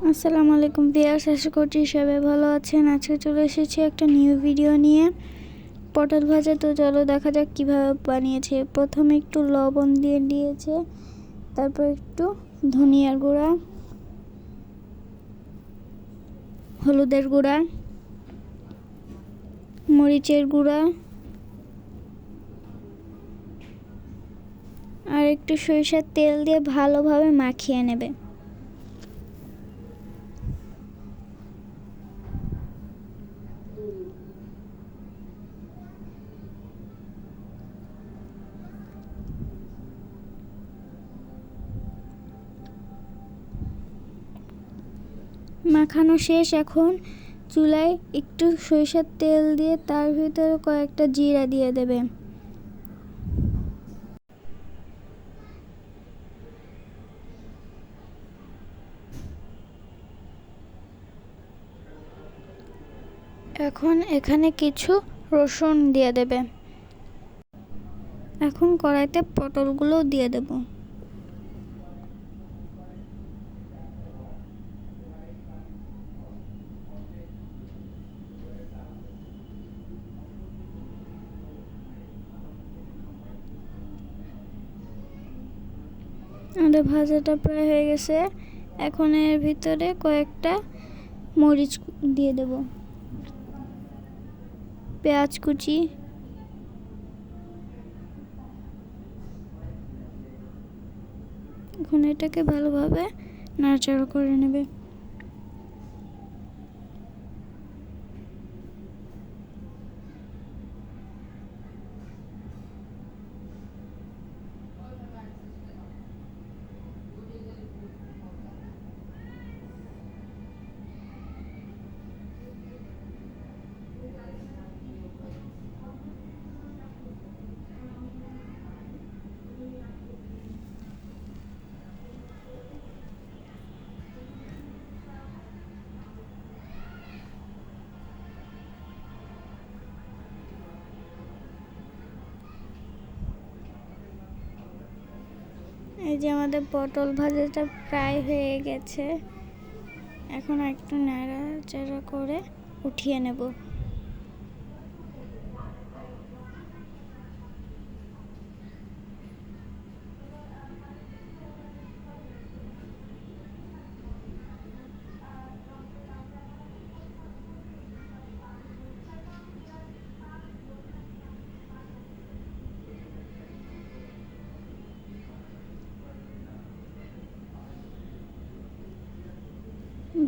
আসসালামু আলাইকুম ভিউয়ার্স, আশা করছি সবাই ভালো আছেন। আজকে চলে এসেছি একটা নিউ ভিডিও নিয়ে, পটল ভাজা। তো চলো দেখা যাক কিভাবে বানিয়েছে। প্রথমে একটু লবণ দিয়ে দিয়েছে, তারপর একটু ধনিয়ার গুঁড়া, হলুদের গুঁড়া, মরিচের গুঁড়া আর একটু সরিষার তেল দিয়ে ভালোভাবে মাখিয়ে নেবে। মাখানো শেষ। এখন চুলায় একটু সরিষার তেল দিয়ে তার ভিতরে কয়েকটা জিরা দিয়ে দেবে। এখন এখানে কিছু রসুন দিয়ে দেবে। এখন কড়াইতে পটলগুলো দিয়ে দেব। আমাদের ভাজাটা প্রায় হয়ে গেছে। এখন এর ভিতরে কয়েকটা মরিচ দিয়ে দেব, পেঁয়াজ কুচি, এখন এটাকে ভালোভাবে নাড়াচাড়া করে নেবে। এই যে আমাদের পটল ভাজাটা প্রায় হয়ে গেছে। এখন একটু নাড়াচাড়া করে উঠিয়ে নেব।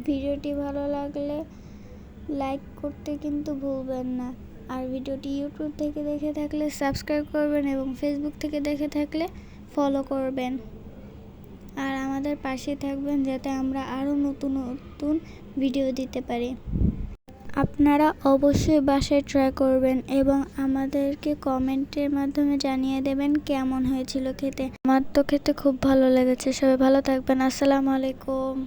ভিডিওটি ভালো লাগলে লাইক করতে কিন্তু ভুলবেন না। আর ভিডিওটি ইউটিউব থেকে দেখে থাকলে সাবস্ক্রাইব করবেন এবং ফেসবুক থেকে দেখে থাকলে ফলো করবেন। আর আমাদের পাশে থাকবেন যাতে আমরা আরও নতুন নতুন ভিডিও দিতে পারি। আপনারা অবশ্যই বাসায় ট্রাই করবেন এবং আমাদেরকে কমেন্টের মাধ্যমে জানিয়ে দেবেন কেমন হয়েছিল খেতে। আমার তো খেতে খুব ভালো লেগেছে। সবাই ভালো থাকবেন। আসসালামু আলাইকুম।